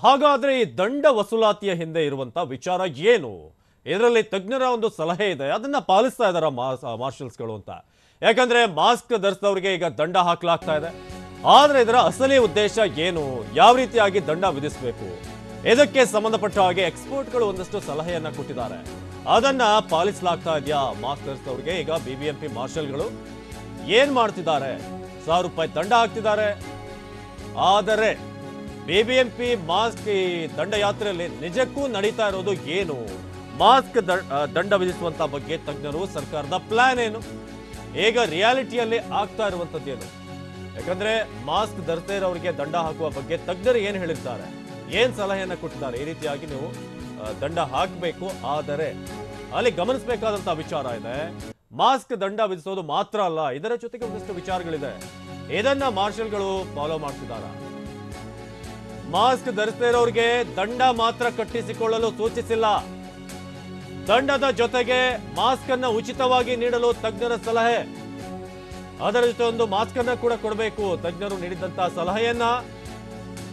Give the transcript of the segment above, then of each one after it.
ಹಾಗಾದ್ರೆ ಈ ದಂಡ ವಸೂಲಾತಿಯ ಹಿಂದೆ ಇರುವಂತ ವಿಚಾರ ಏನು? ಇದರಲ್ಲಿ ತಜ್ಞರ ಒಂದು ಸಲಹೆ ಇದೆ, ಅದನ್ನ ಪಾಲಿಸ್ತಾ ಇದ್ದಾರಾ ಮಾರ್ಷಲ್ಸ್ಗಳು ಅಂತ. ಯಾಕಂದ್ರೆ ಮಾಸ್ಕ್ ಧರಿಸಿದವರಿಗೆ ಈಗ ದಂಡ ಹಾಕಲಾಗ್ತಾ ಇದೆ. ಆದ್ರೆ ಇದರ ಅಸಲಿ ಉದ್ದೇಶ ಏನು, ಯಾವ ರೀತಿಯಾಗಿ ದಂಡ ವಿಧಿಸಬೇಕು, ಇದಕ್ಕೆ ಸಂಬಂಧಪಟ್ಟ ಹಾಗೆ ಎಕ್ಸ್ಪರ್ಟ್ಗಳು ಒಂದಷ್ಟು ಸಲಹೆಯನ್ನ ಕೊಟ್ಟಿದ್ದಾರೆ. ಅದನ್ನ ಪಾಲಿಸಲಾಗ್ತಾ ಇದೆಯಾ ಮಾಸ್ಕ್ ಧರಿಸಿದವರಿಗೆ? ಈಗ ಬಿಬಿಎಂಪಿ ಮಾರ್ಷಲ್ಗಳು ಏನ್ ಮಾಡ್ತಿದ್ದಾರೆ? 1000 ರೂಪಾಯಿ ದಂಡ ಹಾಕ್ತಿದ್ದಾರೆ. ಆದರೆ ಬಿಬಿಎಂಪಿ ಮಾಸ್ಕ್ ಈ ದಂಡಯಾತ್ರೆಯಲ್ಲಿ ನಿಜಕ್ಕೂ ನಡೀತಾ ಇರೋದು ಏನು? ಮಾಸ್ಕ್ ದಂಡ ವಿಧಿಸುವಂತ ಬಗ್ಗೆ ತಜ್ಞರು, ಸರ್ಕಾರದ ಪ್ಲಾನ್ ಏನು? ಈಗ ರಿಯಾಲಿಟಿಯಲ್ಲಿ ಆಗ್ತಾ ಇರುವಂತದ್ದೇನು? ಯಾಕಂದ್ರೆ ಮಾಸ್ಕ್ ಧರಿಸದೇ ಇರೋರಿಗೆ ದಂಡ ಹಾಕುವ ಬಗ್ಗೆ ತಜ್ಞರು ಏನ್ ಹೇಳಿರ್ತಾರೆ, ಏನ್ ಸಲಹೆಯನ್ನ ಕೊಟ್ಟಿದ್ದಾರೆ, ಈ ರೀತಿಯಾಗಿ ನೀವು ದಂಡ ಹಾಕಬೇಕು. ಆದರೆ ಅಲ್ಲಿ ಗಮನಿಸಬೇಕಾದಂತ ವಿಚಾರ ಇದೆ, ಮಾಸ್ಕ್ ದಂಡ ವಿಧಿಸೋದು ಮಾತ್ರ ಅಲ್ಲ, ಇದರ ಜೊತೆಗೆ ಒಂದಷ್ಟು ವಿಚಾರಗಳಿದೆ. ಇದನ್ನ ಮಾರ್ಷಲ್ಗಳು ಫಾಲೋ ಮಾಡ್ತಿದ್ದಾರೆ. ಮಾಸ್ಕ್ ಧರಿಸದೇ ಇರೋರಿಗೆ ದಂಡ ಮಾತ್ರ ಕಟ್ಟಿಸಿಕೊಳ್ಳಲು ಸೂಚಿಸಿಲ್ಲ, ದಂಡದ ಜೊತೆಗೆ ಮಾಸ್ಕ್ ಅನ್ನ ಉಚಿತವಾಗಿ ನೀಡಲು ತಜ್ಞರ ಸಲಹೆ. ಅದರ ಜೊತೆ ಒಂದು ಮಾಸ್ಕ್ ಅನ್ನ ಕೂಡ ಕೊಡಬೇಕು, ತಜ್ಞರು ನೀಡಿದಂತಹ ಸಲಹೆಯನ್ನ.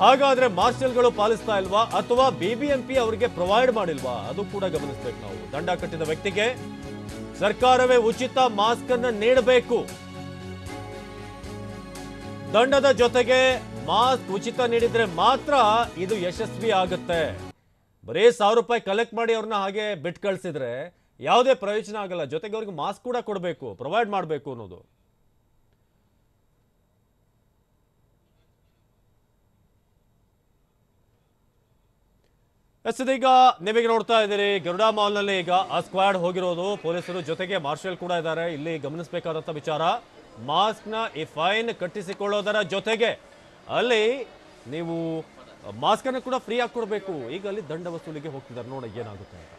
ಹಾಗಾದ್ರೆ ಮಾರ್ಷಲ್ಗಳು ಪಾಲಿಸ್ತಾ ಇಲ್ವಾ, ಅಥವಾ ಬಿಬಿಎಂಪಿ ಅವರಿಗೆ ಪ್ರೊವೈಡ್ ಮಾಡಿಲ್ವಾ? ಅದು ಕೂಡ ಗಮನಿಸಬೇಕು ನಾವು. ದಂಡ ಕಟ್ಟಿದ ವ್ಯಕ್ತಿಗೆ ಸರ್ಕಾರವೇ ಉಚಿತ ಮಾಸ್ಕ್ ಅನ್ನ ನೀಡಬೇಕು. ದಂಡದ ಜೊತೆಗೆ ಮಾಸ್ಕ್ ಉಚಿತ ನೀಡಿದ್ರೆ ಮಾತ್ರ ಇದು ಯಶಸ್ವಿ ಆಗುತ್ತೆ. ಬರೀ 1000 ರೂಪಾಯಿ ಕಲೆಕ್ಟ್ ಮಾಡಿ ಅವ್ರನ್ನ ಹಾಗೆ ಬಿಟ್ಟು ಕಳಿಸಿದ್ರೆ ಯಾವುದೇ ಪ್ರಯೋಜನ ಆಗಲ್ಲ. ಜೊತೆಗೆ ಅವ್ರಿಗೆ ಮಾಸ್ಕ್ ಕೂಡ ಕೊಡಬೇಕು, ಪ್ರೊವೈಡ್ ಮಾಡಬೇಕು ಅನ್ನೋದು. ಇದೀಗ ನೀವೀಗ ನೋಡ್ತಾ ಇದ್ದೀರಿ ಗರುಡ ಮಾಲ್ ನಲ್ಲಿ ಈಗ ಆ ಸ್ಕ್ವಾಡ್ ಹೋಗಿರೋದು. ಪೊಲೀಸರು ಜೊತೆಗೆ ಮಾರ್ಷಲ್ ಕೂಡ ಇದ್ದಾರೆ. ಇಲ್ಲಿ ಗಮನಿಸಬೇಕಾದಂತ ವಿಚಾರ, ಮಾಸ್ಕ್ ನ ಈ ಫೈನ್ ಕಟ್ಟಿಸಿಕೊಳ್ಳೋದರ ಜೊತೆಗೆ ಅಲ್ಲಿ ನೀವು ಮಾಸ್ಕ್ ಅನ್ನು ಕೂಡ ಫ್ರೀ ಆಗಿ ಕೊಡಬೇಕು. ಈಗ ಅಲ್ಲಿ ದಂಡ ವಸೂಲಿಗೆ ಹೋಗ್ತಿದ್ದಾರೆ, ನೋಡಿ ಏನಾಗುತ್ತೆ ಅಂತ.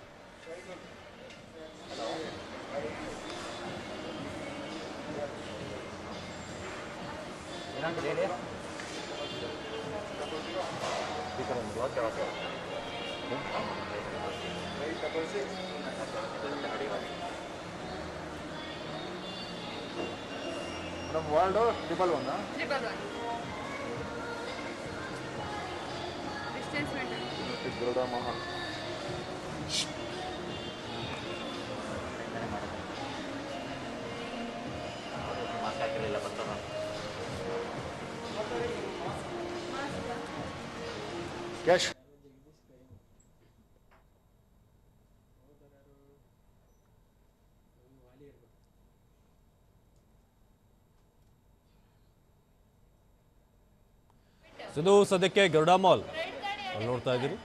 वर्ल्ड ट्रिपल वन गरुड़ा महल कैश ಇದು ಸದ್ಯಕ್ಕೆ ಗರುಡ ಮಾಲ್ ಅಲ್ಲಿ ನೋಡ್ತಾ ಇದ್ದೀರಿ.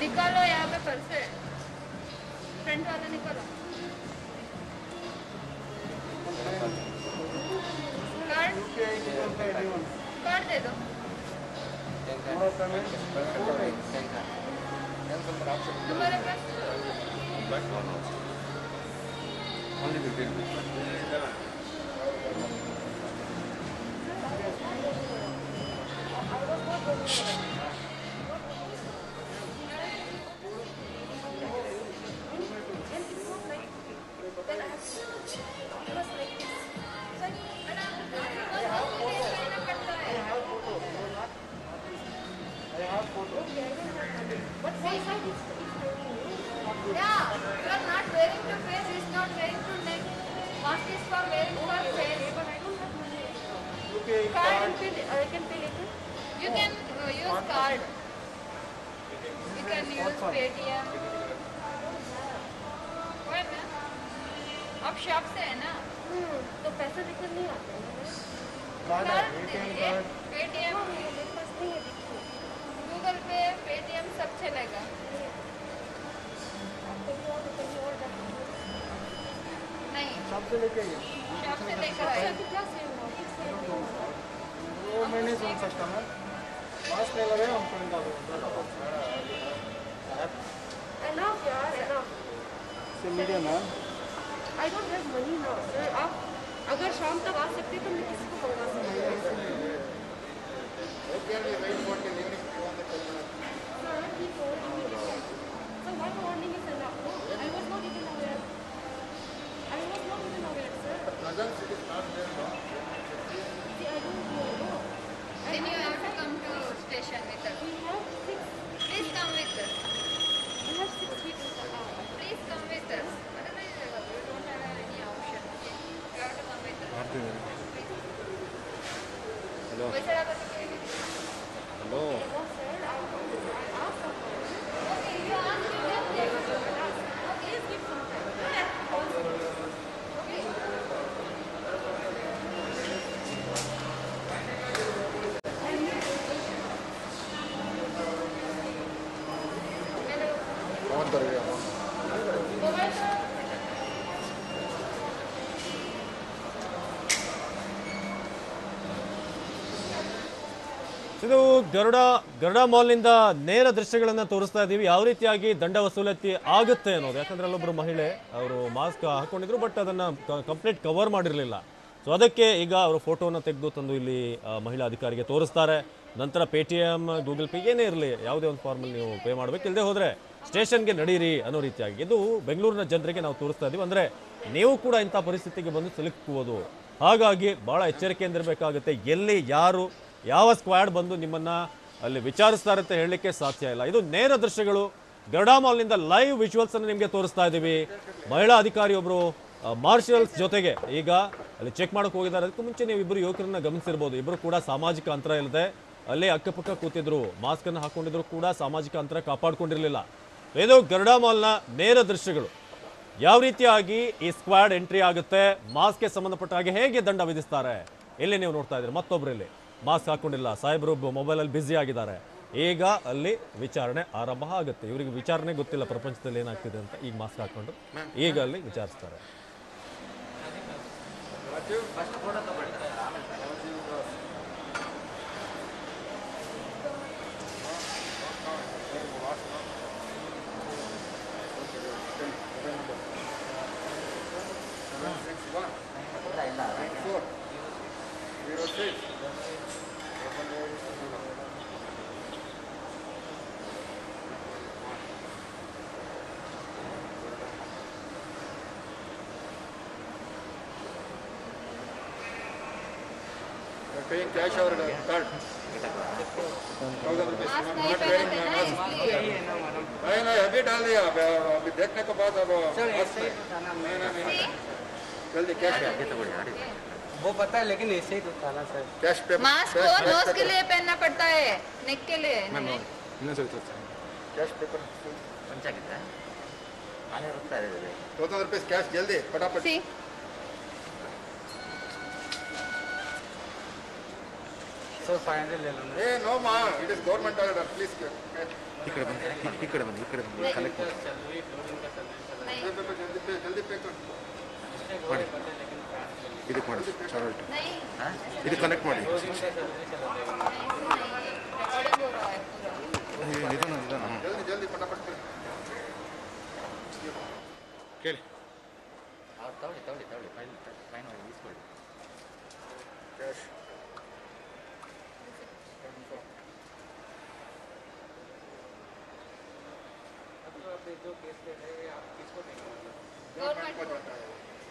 निकालो यहाँ पे पर्स है, फ्रंट वाला निकालो. कार्ड दे दो. तुम्हारे पास you can use card. You can use Paytm. कोई ना, आप शॉप से है ना, तो पैसा दिक्कत नहीं आता है. कार्ड दीजिए, Paytm, Google पे, Paytm सब चलेगा. नहीं, शॉप से लेकर आइए. वो मैं नहीं सुन सकता मैं. मास्क नहीं लगाए हमको enough यार, enough. से मीडियम है. I don't have money now. Sir आप अगर शाम तक आ सकते तो मैं किसी को मंगा सकती हूँ. कर रही है ಇದು ಗರುಡ ಮಾಲ್ನಿಂದ ನೇರ ದೃಶ್ಯಗಳನ್ನ ತೋರಿಸ್ತಾ ಇದ್ದೀವಿ ಯಾವ ರೀತಿಯಾಗಿ ದಂಡ ವಸೂಲಾತಿ ಆಗುತ್ತೆ ಅನ್ನೋದು. ಯಾಕಂದ್ರೆ ಅಲ್ಲೊಬ್ರು ಮಹಿಳೆ ಅವರು ಮಾಸ್ಕ್ ಹಾಕೊಂಡಿದ್ರು, ಬಟ್ ಅದನ್ನ ಕಂಪ್ಲೀಟ್ ಕವರ್ ಮಾಡಿರಲಿಲ್ಲ. ಸೊ ಅದಕ್ಕೆ ಈಗ ಅವರು ಫೋಟೋನ ತೆಗೆದು ತಂದು ಇಲ್ಲಿ ಮಹಿಳಾ ಅಧಿಕಾರಿಗೆ ತೋರಿಸ್ತಾರೆ. ನಂತರ ಪೇಟಿಎಂ, ಗೂಗಲ್ ಪೇ ಏನೇ ಇರಲಿ ಯಾವುದೇ ಒಂದು ಫಾರ್ಮಲ್ಲಿ ನೀವು ಪೇ ಮಾಡಬೇಕು, ಇಲ್ಲದೆ ಹೋದರೆ ಸ್ಟೇಷನ್ಗೆ ನಡೀರಿ ಅನ್ನೋ ರೀತಿಯಾಗಿ ಇದು ಬೆಂಗಳೂರಿನ ಜನರಿಗೆ ನಾವು ತೋರಿಸ್ತಾ ಇದ್ದೀವಿ. ಅಂದರೆ ನೀವು ಕೂಡ ಇಂಥ ಪರಿಸ್ಥಿತಿಗೆ ಬಂದು ಸಿಲುಕುವುದು. ಹಾಗಾಗಿ ಭಾಳ ಎಚ್ಚರಿಕೆಯಿಂದ ಇರಬೇಕಾಗುತ್ತೆ. ಎಲ್ಲಿ ಯಾರು ಯಾವ ಸ್ಕ್ವಾಡ್ ಬಂದು ನಿಮ್ಮನ್ನ ಅಲ್ಲಿ ವಿಚಾರಿಸ್ತಾರೆ ಅಂತ ಹೇಳಲಿಕ್ಕೆ ಸಾಧ್ಯ ಇಲ್ಲ. ಇದು ನೇರ ದೃಶ್ಯಗಳು ಗರುಡ ಮಾಲ್ನಿಂದ ಲೈವ್ ವಿಜುವಲ್ಸ್ ಅನ್ನು ನಿಮಗೆ ತೋರಿಸ್ತಾ ಇದ್ದೀವಿ. ಮಹಿಳಾ ಅಧಿಕಾರಿಯೊಬ್ಬರು ಮಾರ್ಷಲ್ಸ್ ಜೊತೆಗೆ ಈಗ ಅಲ್ಲಿ ಚೆಕ್ ಮಾಡಕ್ಕೆ ಹೋಗಿದ್ದಾರೆ. ಅದಕ್ಕೂ ಮುಂಚೆ ನೀವು ಇಬ್ಬರು ಯುವಕರನ್ನ ಗಮನಿಸಿರ್ಬೋದು. ಇಬ್ಬರು ಕೂಡ ಸಾಮಾಜಿಕ ಅಂತರ ಇಲ್ಲದೆ ಅಲ್ಲೇ ಅಕ್ಕಪಕ್ಕ ಕೂತಿದ್ರು, ಮಾಸ್ಕ್ ಅನ್ನು ಹಾಕೊಂಡಿದ್ರು ಕೂಡ ಸಾಮಾಜಿಕ ಅಂತರ ಕಾಪಾಡ್ಕೊಂಡಿರಲಿಲ್ಲ. ಇದು ಗರುಡ ಮಾಲ್ನ ನೇರ ದೃಶ್ಯಗಳು. ಯಾವ ರೀತಿಯಾಗಿ ಈ ಸ್ಕ್ವಾಡ್ ಎಂಟ್ರಿ ಆಗುತ್ತೆ, ಮಾಸ್ಕ್ಗೆ ಸಂಬಂಧಪಟ್ಟ ಹಾಗೆ ಹೇಗೆ ದಂಡ ವಿಧಿಸ್ತಾರೆ ಇಲ್ಲಿ ನೀವು ನೋಡ್ತಾ ಇದ್ದೀರಿ. ಮತ್ತೊಬ್ರು ಇಲ್ಲಿ ಮಾಸ್ಕ್ ಹಾಕೊಂಡಿಲ್ಲ, ಸಾಹೇಬರು ಮೊಬೈಲಲ್ಲಿ ಬ್ಯುಸಿ ಆಗಿದ್ದಾರೆ. ಈಗ ಅಲ್ಲಿ ವಿಚಾರಣೆ ಆರಂಭ ಆಗುತ್ತೆ. ಇವರಿಗೆ ವಿಚಾರಣೆ ಗೊತ್ತಿಲ್ಲ ಪ್ರಪಂಚದಲ್ಲಿ ಏನಾಗ್ತಿದೆ ಅಂತ. ಈಗ ಮಾಸ್ಕ್ ಹಾಕೊಂಡು ಈಗ ಅಲ್ಲಿ ವಿಚಾರಿಸ್ತಾರೆ. paying cash or card? Mask नहीं पहनते ना इसलिए नहीं अभी डाल दिया अभी देखने के बाद अब नहीं जल्दी कैश वो पता है लेकिन ऐसे ही तो था ना सर। कैश पे मास्क को नोज के लिए पहनना पड़ता है, नेक के लिए नहीं। कैश पेपर पंचागिತ್ತ ಆನೆ ಹೋಗ್ತಾ ಇದೆ 2000 रुपए कैश जल्दी फटाफट सी सर 500 ले लो ना। ए नो मा it is government order please ಈ ಕಡೆ ಬನ್ನಿ ಕಲೆಕ್ಟ್ जल्दी पे कर ಮಾಡಿ ಇದಕ್ಕೆ ಮಾಡಿ ಚಾರ್ಟ್ नहीं ಇದು ಕನೆಕ್ಟ್ ಮಾಡಿ रिकॉर्डिंग हो रहा है पूरा। ನಿಧಾನ जल्दी जल्दी फटाफट कर ಕೇಳಿ ತಗೊಳ್ಳಿ ಫೈನ್ ಇಸ್ಕೊಳ್ಳಿ कैश जो केस ले रहे हैं आप किसको देंगे? गवर्नमेंट को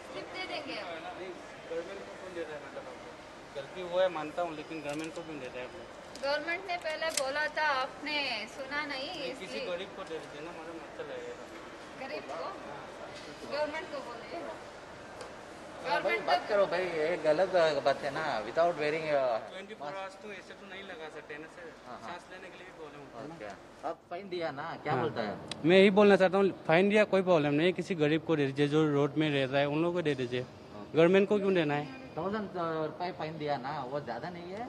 स्लिप दे देंगे आप। नहीं गवर्नमेंट को क्यों दे रहा है मतलब आपको? गलती हुआ है मानता हूँ लेकिन गवर्नमेंट को क्यों दे रहा है आप लोग? गवर्नमेंट ने पहले बोला था, आपने सुना नहीं किसी इसलिए। गरीब को दे देते ना मतलब मतलब है गरीब को गवर्नमेंट को बोले भाई बात करो भाई, ये गलत बात है ना। विदाउट वेयरिंग 24 आवर्स तो ऐसे तो नहीं लगा सकते ना सर। सांस लेने के लिए भी प्रॉब्लम होता है ना। क्या अब फाइन दिया ना, क्या बोलता है? मैं यही बोलना चाहता हूँ, फाइन दिया कोई प्रॉब्लम नहीं, किसी गरीब को दे दीजिए जो रोड में रहता है, उन लोगों को दे दीजिए। गवर्नमेंट को क्यों देना है? 1000 रुपए फाइन दिया ना, वो ज्यादा नहीं है?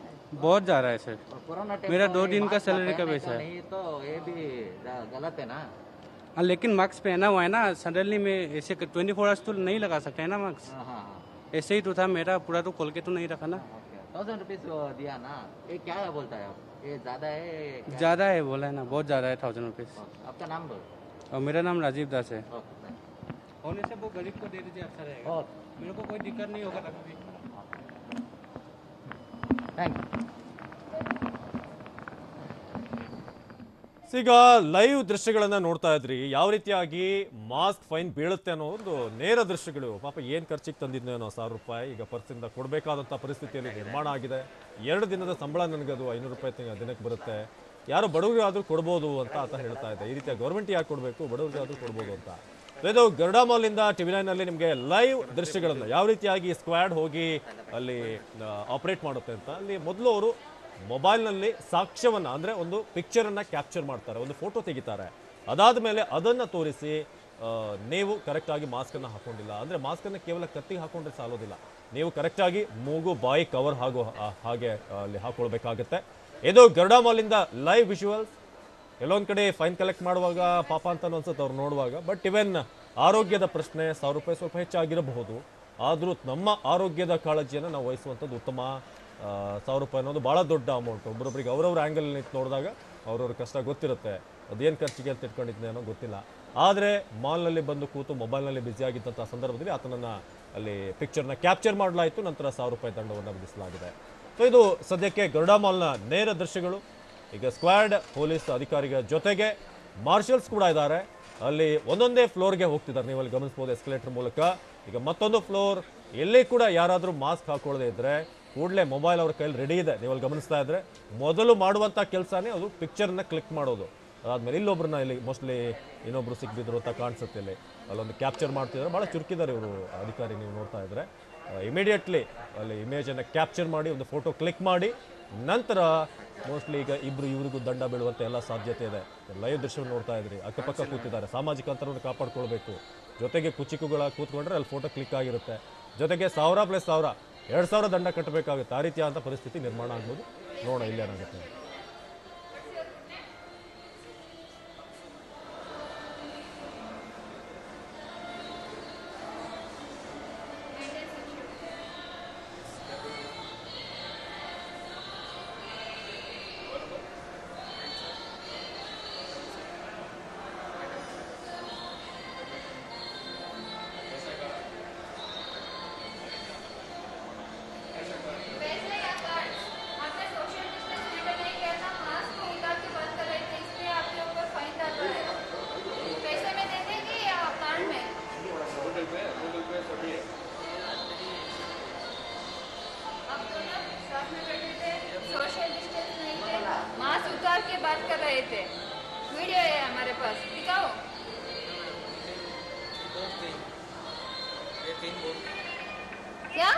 बहुत जा रहा है सर। और कोरोना टाइम मेरा तो 2 ये दिन का मास्क सैलरी का पहनने पैसा है। नहीं तो ये भी गलत है ना। हाँ लेकिन मास्क पहना हुआ है ना, सडनली में ऐसे 24 आवर्स तो नहीं लगा सकते हैं ना मास्क। हाँ ऐसे ही तो था मेरा, पूरा तो खोल के तो नहीं रखा ना। 1000 रुपीज दिया ना, ये क्या है बोलता है? ये ज्यादा है क्या? ज़्यादा है बोला है ना, बहुत ज़्यादा है 1000 रुपीज़। आपका नाम बोल। और मेरा नाम राजीव दास है। ओके होने से वो गरीब को दे दीजिए, अच्छा रहेगा। मेरे को कोई दिक्कत नहीं होगा कभी भी। Thank you. ಈಗ ಲೈವ್ ದೃಶ್ಯಗಳನ್ನ ನೋಡ್ತಾ ಇದ್ರಿ, ಯಾವ ರೀತಿಯಾಗಿ ಮಾಸ್ಕ್ ಫೈನ್ ಬೀಳುತ್ತೆ ಅನ್ನೋ ಒಂದು ನೇರ ದೃಶ್ಯಗಳು. ಪಾಪ ಏನು ಖರ್ಚಿಗೆ ತಂದಿದ್ನೇನೋ 1000 ರೂಪಾಯಿ ಈಗ ಪರ್ಸಿಂದ ಕೊಡಬೇಕಾದಂಥ ಪರಿಸ್ಥಿತಿಯಲ್ಲಿ ನಿರ್ಮಾಣ ಆಗಿದೆ. 2 ದಿನದ ಸಂಬಳ ನನಗದು 500 ರೂಪಾಯಿ ದಿನಕ್ಕೆ ಬರುತ್ತೆ, ಯಾರು ಬಡವರಿಗೆ ಆದರೂ ಕೊಡ್ಬೋದು ಅಂತ ಆತ ಹೇಳ್ತಾ ಇದೆ. ಈ ರೀತಿಯ ಗೌರ್ಮೆಂಟ್ ಯಾಕೆ ಕೊಡಬೇಕು, ಬಡವರಿಗೆ ಆದರೂ ಕೊಡ್ಬೋದು ಅಂತ. ಇದು ಗರುಡ ಮಾಲ್ನಿಂದ TV9ನಲ್ಲಿ ನಿಮಗೆ ಲೈವ್ ದೃಶ್ಯಗಳನ್ನು ಯಾವ ರೀತಿಯಾಗಿ ಸ್ಕ್ವಾಡ್ ಹೋಗಿ ಅಲ್ಲಿ ಆಪರೇಟ್ ಮಾಡುತ್ತೆ ಅಂತ. ಅಲ್ಲಿ ಮೊದಲು ಅವರು ಮೊಬೈಲ್ನಲ್ಲಿ ಸಾಕ್ಷ್ಯವನ್ನು ಅಂದರೆ ಒಂದು ಪಿಕ್ಚರನ್ನು ಕ್ಯಾಪ್ಚರ್ ಮಾಡ್ತಾರೆ, ಒಂದು ಫೋಟೋ ತೆಗಿತಾರೆ. ಅದಾದ ಮೇಲೆ ಅದನ್ನು ತೋರಿಸಿ ನೀವು ಕರೆಕ್ಟಾಗಿ ಮಾಸ್ಕನ್ನು ಹಾಕೊಂಡಿಲ್ಲ ಅಂದರೆ ಮಾಸ್ಕನ್ನು ಕೇವಲ ಕತ್ತಿಗೆ ಹಾಕೊಂಡ್ರೆ ಸಾಲೋದಿಲ್ಲ, ನೀವು ಕರೆಕ್ಟಾಗಿ ಮೂಗು ಬಾಯಿ ಕವರ್ ಹಾಗೆ ಅಲ್ಲಿ ಹಾಕೊಳ್ಬೇಕಾಗತ್ತೆ. ಇದು ಗರುಡ ಮಾಲ್ನಿಂದ ಲೈವ್ ವಿಜುವಲ್ಸ್. ಎಲ್ಲೊಂದು ಕಡೆ ಫೈನ್ ಕಲೆಕ್ಟ್ ಮಾಡುವಾಗ ಪಾಪ ಅಂತ ಅನ್ಸುತ್ತೆ ಅವ್ರು ನೋಡುವಾಗ. ಬಟ್ ಇವನ್ ಆರೋಗ್ಯದ ಪ್ರಶ್ನೆ, 1000 ರೂಪಾಯಿ ಸ್ವಲ್ಪ ಹೆಚ್ಚಾಗಿರಬಹುದು, ಆದರೂ ನಮ್ಮ ಆರೋಗ್ಯದ ಕಾಳಜಿಯನ್ನು ನಾವು ವಹಿಸುವಂಥದ್ದು ಉತ್ತಮ. 1000 ರೂಪಾಯಿ ಅನ್ನೋದು ಭಾಳ ದೊಡ್ಡ ಅಮೌಂಟ್. ಒಬ್ಬರೊಬ್ಬರಿಗೆ ಅವ್ರವ್ರ ಆ್ಯಂಗಲ್ ನಿಂತು ನೋಡಿದಾಗ ಅವ್ರವ್ರ ಕಷ್ಟ ಗೊತ್ತಿರುತ್ತೆ, ಅದೇನು ಖರ್ಚಿಗೆ ಅಂತ ಇಟ್ಕೊಂಡಿದ್ದೆ ಅನ್ನೋ ಗೊತ್ತಿಲ್ಲ. ಆದರೆ ಮಾಲ್ನಲ್ಲಿ ಬಂದು ಕೂತು ಮೊಬೈಲ್ನಲ್ಲಿ ಬ್ಯುಸಿ ಆಗಿದ್ದಂಥ ಸಂದರ್ಭದಲ್ಲಿ ಆತನನ್ನು ಅಲ್ಲಿ ಪಿಕ್ಚರ್ನ ಕ್ಯಾಪ್ಚರ್ ಮಾಡಲಾಯಿತು. ನಂತರ 1000 ರೂಪಾಯಿ ದಂಡವನ್ನು ವಿಧಿಸಲಾಗಿದೆ. ಸೊ ಇದು ಸದ್ಯಕ್ಕೆ ಗರುಡಾ ಮಾಲ್ನ ನೇರ ದೃಶ್ಯಗಳು. ಈಗ ಸ್ಕ್ವಾಡ್ ಪೊಲೀಸ್ ಅಧಿಕಾರಿಗಳ ಜೊತೆಗೆ ಮಾರ್ಷಲ್ಸ್ ಕೂಡ ಇದ್ದಾರೆ. ಅಲ್ಲಿ ಒಂದೊಂದೇ ಫ್ಲೋರ್ಗೆ ಹೋಗ್ತಿದ್ದಾರೆ, ನೀವು ಅಲ್ಲಿ ಗಮನಿಸ್ಬೋದು ಎಸ್ಕಲೇಟರ್ ಮೂಲಕ. ಈಗ ಮತ್ತೊಂದು ಫ್ಲೋರ್, ಎಲ್ಲಿ ಕೂಡ ಯಾರಾದರೂ ಮಾಸ್ಕ್ ಹಾಕೊಳ್ಳದೆ ಇದ್ದರೆ ಕೂಡಲೇ ಮೊಬೈಲ್ ಅವ್ರ ಕೈಯಲ್ಲಿ ರೆಡಿ ಇದೆ. ನೀವು ಅಲ್ಲಿ ಗಮನಿಸ್ತಾ ಇದ್ರೆ ಮೊದಲು ಮಾಡುವಂಥ ಕೆಲಸನೇ ಅದು ಪಿಕ್ಚರ್ನ ಕ್ಲಿಕ್ ಮಾಡೋದು. ಅದಾದ್ಮೇಲೆ ಇಲ್ಲೊಬ್ರನ್ನ ಇಲ್ಲಿ ಮೋಸ್ಟ್ಲಿ ಇನ್ನೊಬ್ರು ಸಿಕ್ಬಿದ್ರು ಅಂತ ಕಾಣಿಸುತ್ತೆ. ಇಲ್ಲಿ ಅಲ್ಲೊಂದು ಕ್ಯಾಪ್ಚರ್ ಮಾಡ್ತಿದ್ದಾರೆ, ಭಾಳ ಚುರುಕಿದ್ದಾರೆ ಇವರು ಅಧಿಕಾರಿ. ನೀವು ನೋಡ್ತಾ ಇದ್ರೆ ಇಮಿಡಿಯೇಟ್ಲಿ ಅಲ್ಲಿ ಇಮೇಜನ್ನು ಕ್ಯಾಪ್ಚರ್ ಮಾಡಿ ಒಂದು ಫೋಟೋ ಕ್ಲಿಕ್ ಮಾಡಿ ನಂತರ ಮೋಸ್ಟ್ಲಿ ಈಗ ಇವರಿಗೂ ದಂಡ ಬೀಳುವಂಥ ಎಲ್ಲ ಸಾಧ್ಯತೆ ಇದೆ. ಲೈವ್ ದೃಶ್ಯವನ್ನು ನೋಡ್ತಾ ಇದ್ರಿ, ಅಕ್ಕಪಕ್ಕ ಕೂತಿದ್ದಾರೆ, ಸಾಮಾಜಿಕ ಅಂತರವನ್ನು ಕಾಪಾಡ್ಕೊಳ್ಬೇಕು. ಜೊತೆಗೆ ಕುಚಿಕುಗಳ ಕೂತ್ಕೊಂಡ್ರೆ ಅಲ್ಲಿ ಫೋಟೋ ಕ್ಲಿಕ್ ಆಗಿರುತ್ತೆ. ಜೊತೆಗೆ 1000 + 1000 2000 ದಂಡ ಕಟ್ಟಬೇಕಾಗುತ್ತೆ. ಆ ರೀತಿಯಾದಂಥ ಪರಿಸ್ಥಿತಿ ನಿರ್ಮಾಣ ಆಗ್ಬೋದು. ನೋಡೋಣ ಇಲ್ಲೇನಾಗುತ್ತೆ. बात कर रहे थे, वीडियो है हमारे पास, दिखाओ। क्या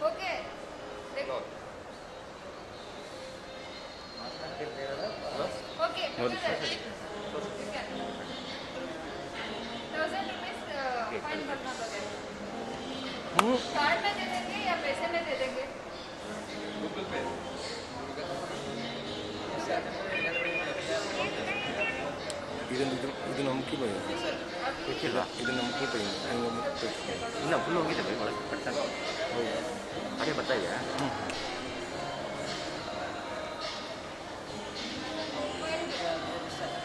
ओके देखो ओके 1000 रुपीज फाइन भरना पड़ेगा। कार्ड में दे देंगे या पैसे में दे देंगे? गूगल पे। ಇದು ನಮ್ಗೆ ಭಯ ಗೊತ್ತಿಲ್ಲ, ಇದು ನಮ್ಗೆ ಭಯ ಇಲ್ಲ, ಫುಲ್ ಹೋಗಿದೆ ಭಯ ಒಳಗೆ ಪಟ್ಟ. ಹೌದು, ಅದೇ ಬರ್ತಾ ಇದೆಯಾ?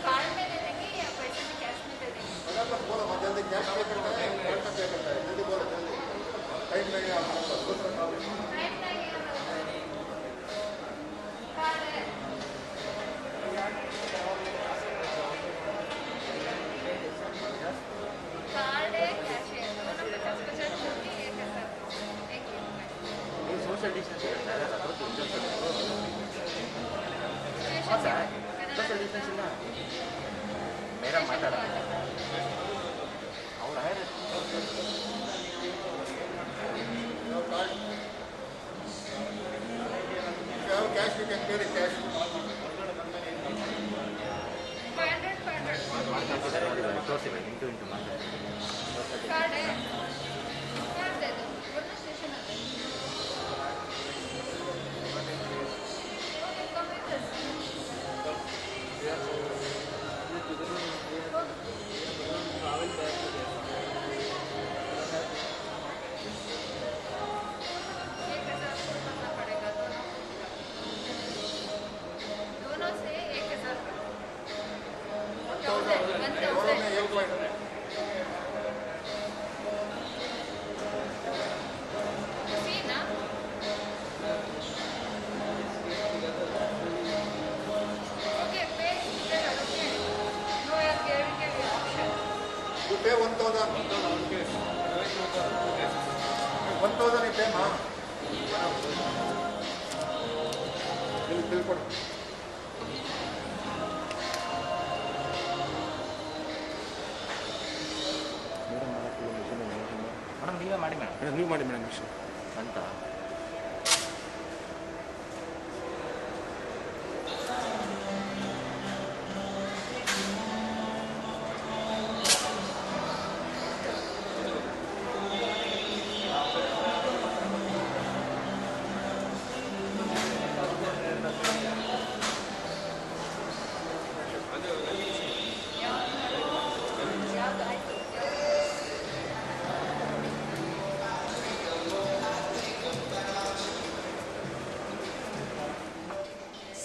कार्ड में दे देंगे या पैसे में कैश में दे देंगे? जल्दी कैश पे करना है, कार्ड पे पे करना है, जल्दी बोलो जल्दी, टाइम लगेगा हमारा। टाइम लगेगा, कार्ड है, कार्ड है, कैश है, दोनों 50-50 होगी, एक है सर, एक ही ನೀವು ಸೋಷಿಯಲ್ ಡಿಸ್ಟೆನ್ಸ್ ಸೋಷಿಯಲ್ ಡಿಸ್ಟೆನ್ಸ್ ಇಲ್ಲ ಮೇಡಮ್ ಮಾತಾಡ ಅವ್ರು cash you can pay cash 500 ತೋರಿಸಿಲ್ಲ ಇಂಟು ಇಂಟು ಮಾತಾಡಿ. कार्ड है, कार्ड दे दो, वरना स्टेशन आ जाए। दोनों से 1000 दोनों में एक पॉइंट सी ना ओके पे ओके नो यार गिविंग के option you pay 1000 you pay ma bill ಕೊಡು. ಮೇಡಮ್ ನೀವೇ ಮಾಡಿ ಮೇಡಮ್, ನೀವು ಮಾಡಿ ಮೇಡಮ್ ವಿಷಯ ಅಂತ.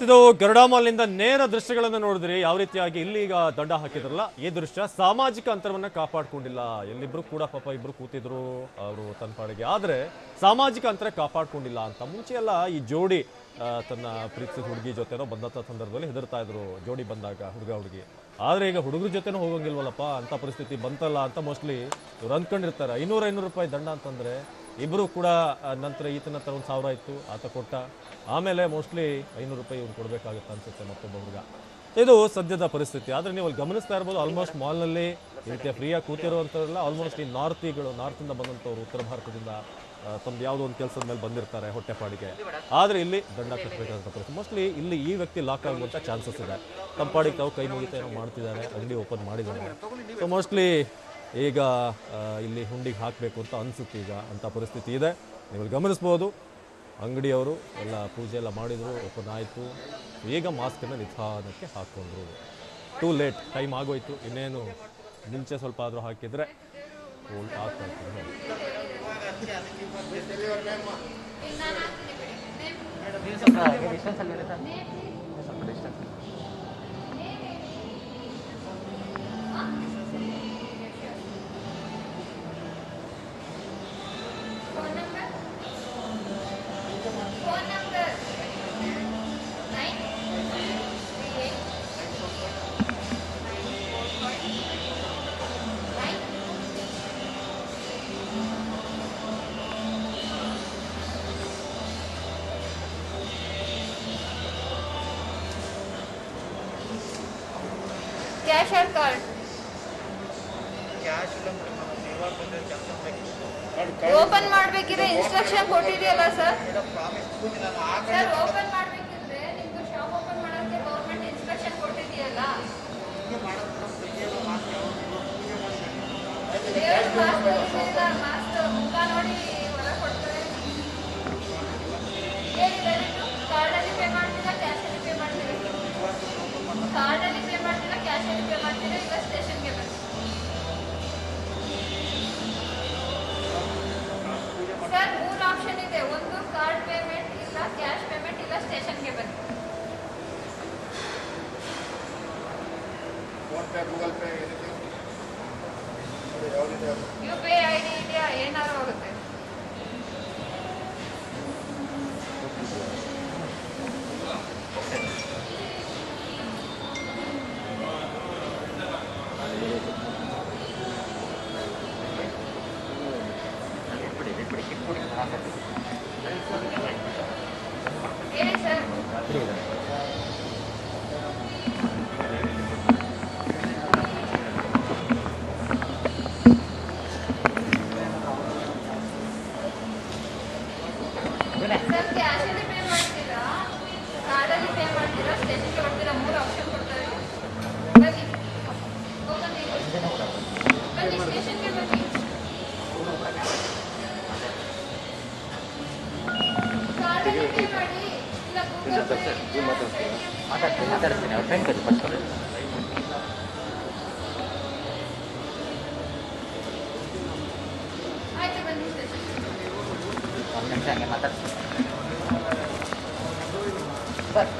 ಇದು ಗರುಡ ಮಾಲ್ನಿಂದ ನೇರ ದೃಶ್ಯಗಳನ್ನು ನೋಡಿದ್ರಿ. ಯಾವ ರೀತಿಯಾಗಿ ಇಲ್ಲಿ ಈಗ ದಂಡ ಹಾಕಿದ್ರಲ್ಲ, ಈ ದೃಶ್ಯ ಸಾಮಾಜಿಕ ಅಂತರವನ್ನ ಕಾಪಾಡ್ಕೊಂಡಿಲ್ಲ. ಎಲ್ಲಿಬ್ರು ಕೂಡ ಪಾಪ ಇಬ್ರು ಕೂತಿದ್ರು ಅವರು ತನ್ನ ಪಾಡಿಗೆ, ಆದ್ರೆ ಸಾಮಾಜಿಕ ಅಂತರ ಕಾಪಾಡ್ಕೊಂಡಿಲ್ಲ ಅಂತ. ಮುಂಚೆ ಎಲ್ಲ ಈ ಜೋಡಿ ತನ್ನ ಪ್ರೀತಿಸಿದ ಹುಡುಗಿ ಜೊತೆನೋ ಬಂದಂಥ ಸಂದರ್ಭದಲ್ಲಿ ಹೆದರ್ತಾ ಇದ್ರು, ಜೋಡಿ ಬಂದಾಗ ಹುಡುಗಿ. ಆದ್ರೆ ಈಗ ಹುಡುಗರ ಜೊತೆನೂ ಹೋಗಂಗಿಲ್ವಲ್ಲಪ್ಪ ಅಂತ ಪರಿಸ್ಥಿತಿ ಬಂತಲ್ಲ ಅಂತ ಮೋಸ್ಟ್ಲಿ ಇವ್ರು ಅಂದ್ಕೊಂಡಿರ್ತಾರೆ. 500 ರೂಪಾಯಿ ದಂಡ ಅಂತಂದ್ರೆ ಇಬ್ಬರು ಕೂಡ ನಂತರ ಈತನ ಹತ್ರ 1000 ಇತ್ತು, ಆತ ಕೊಟ್ಟ, ಆಮೇಲೆ ಮೋಸ್ಟ್ಲಿ 500 ರೂಪಾಯಿ ಇವ್ರು ಕೊಡಬೇಕಾಗುತ್ತೆ ಅನ್ಸುತ್ತೆ ಮತ್ತೊಬ್ಬ ಹುಡುಗ. ಇದು ಸದ್ಯದ ಪರಿಸ್ಥಿತಿ. ಆದರೆ ನೀವು ಅಲ್ಲಿ ಗಮನಿಸ್ತಾ ಇರ್ಬೋದು, ಆಲ್ಮೋಸ್ಟ್ ಮಾಲ್ನಲ್ಲಿ ಈ ರೀತಿಯ ಫ್ರೀಯಾಗಿ ಕೂತಿರುವಂಥವ್ರೆಲ್ಲ ಆಲ್ಮೋಸ್ಟ್ ಈ ನಾರ್ತಿಂದ ಬಂದಂಥವ್ರು, ಉತ್ತರ ಭಾರತದಿಂದ ತಮ್ದು ಯಾವುದೋ ಒಂದು ಕೆಲಸದ ಮೇಲೆ ಬಂದಿರ್ತಾರೆ ಹೊಟ್ಟೆಪಾಡಿಗೆ. ಆದರೆ ಇಲ್ಲಿ ದಂಡ ಕಟ್ಟಬೇಕಾದಂಥ ಪರಿಸ್ಥಿತಿ. ಮೋಸ್ಟ್ಲಿ ಇಲ್ಲಿ ಈ ವ್ಯಕ್ತಿ ಲಾಕ್ ಆಗುವಂಥ ಚಾನ್ಸಸ್ ಇದೆ. ತಮ್ಮ ಪಾಡಿಗೆ ತಾವು ಕೈ ಮುಗಿತ ಏನೋ ಮಾಡ್ತಿದ್ದಾರೆ, ಅಂಗಡಿ ಓಪನ್ ಮಾಡಿದ್ದಾರೆ. ಸೊ ಮೋಸ್ಟ್ಲಿ ಈಗ ಇಲ್ಲಿ ಹುಂಡಿಗೆ ಹಾಕಬೇಕು ಅಂತ ಅನಿಸುತ್ತೆ ಈಗ, ಅಂಥ ಪರಿಸ್ಥಿತಿ ಇದೆ. ನೀವು ಗಮನಿಸ್ಬೋದು, ಅಂಗಡಿಯವರು ಎಲ್ಲ ಪೂಜೆ ಎಲ್ಲ ಮಾಡಿದರು, ಓಪನ್ ಆಯಿತು. ಈಗ ಮಾಸ್ಕನ್ನು ನಿಧಾನಕ್ಕೆ ಹಾಕ್ಕೊಂಡ್ರು. ಟೂ ಲೇಟ್, ಟೈಮ್ ಆಗೋಯ್ತು. ಇನ್ನೇನು ಮುಂಚೆ ಸ್ವಲ್ಪ ಆದರೂ ಹಾಕಿದರೆ ಓಲ್ಡ್ ಆಗ್ತಾ ಇತ್ತು. ಕ್ಯಾಶ್ ಆರ್ ಕಾರ್ಡ್ ಓಪನ್ ಮಾಡಬೇಕಿದ್ರೆ ಇನ್ಸ್ಟ್ರಕ್ಷನ್ ಕೊಟ್ಟಿದೆಯಲ್ಲ ಸರ್. ಸರ್ ಓಪನ್ ಮಾಡಬೇಕಿದ್ರೆ ನಿಮ್ದು ಶಾಪ್ ಓಪನ್ ಮಾಡೋಕ್ಕೆ ಗೌರ್ಮೆಂಟ್ ಇನ್ಸ್ಟ್ರಕ್ಷನ್ ಕೊಟ್ಟಿದೆಯಲ್ಲ. ಮಾಸ್ಕ್ ಮುಖ ನೋಡಿ ಹೊರ ಕೊಡ್ತಾರೆ. ಕಾರ್ಡಲ್ಲಿ ಪೇ ಮಾಡ್ತೀರಾ, ಕ್ಯಾಶಲ್ಲಿ ಪೇ ಮಾಡ್ತೀರಾ? ಕಾರ್ಡಲ್ಲಿ ಪೇ ಮಾಡ್ತೀರಾ, ಕ್ಯಾಶಲ್ಲಿ ಪೇ ಮಾಡ್ತೀರಾ, ಇಲ್ಲ ಸ್ಟೇಷನ್ಗೆ ಬನ್ನಿ. ಸರ್ 3 ಆಪ್ಷನ್ ಇದೆ. ಒಂದು ಕಾರ್ಡ್ ಪೇಮೆಂಟ್, ಇಲ್ಲ ಕ್ಯಾಶ್ ಪೇಮೆಂಟ್, ಇಲ್ಲ ಸ್ಟೇಷನ್ಗೆ ಬನ್ನಿ. ಫೋನ್ ಪೇ, ಗೂಗಲ್ ಪೇ, ಯಾವುದಿದೆ? UPI ID ಇದೆಯಾ? ಏನಾದ್ರು ಆಗುತ್ತೆ. ಹೇಳಿ ಸರ್. ಸರ್ ಕ್ಯಾಶಲ್ಲಿ ಪೇ ಮಾಡ್ತೀರಾ, ಕಾರ್ಡಲ್ಲಿ ಪೇ ಮಾಡ್ತೀರಾ, ಸ್ಟೇಷನ್ಗೆ ಬರ್ತೀರಾ? 3 ಆಪ್ಷನ್ ಕೊಡ್ತಾರೆ. ಬನ್ನಿ ಬನ್ನಿ ಸ್ಟೇಷನ್ಗೆ ಬನ್ನಿ. ಕಾರ್ಡಲ್ಲಿ ಪೇ ಮಾಡಿ, ಇಲ್ಲ ಗೂಗಲ್ ಪೇ. ಮಾತಾಡ್ತೀನಿ ಅವ್ರ ಫ್ರೆಂಡ್ ಕದ್ದು ಫಸ್ಟ್ ಆಯ್ತು ಬನ್ನಿ ಸ್ಟೇಷನ್ಗೆ. ಒಂದು ನಿಮಿಷ ಹಂಗೆ ಮಾತಾಡ್ತೀನಿ. ಬರ್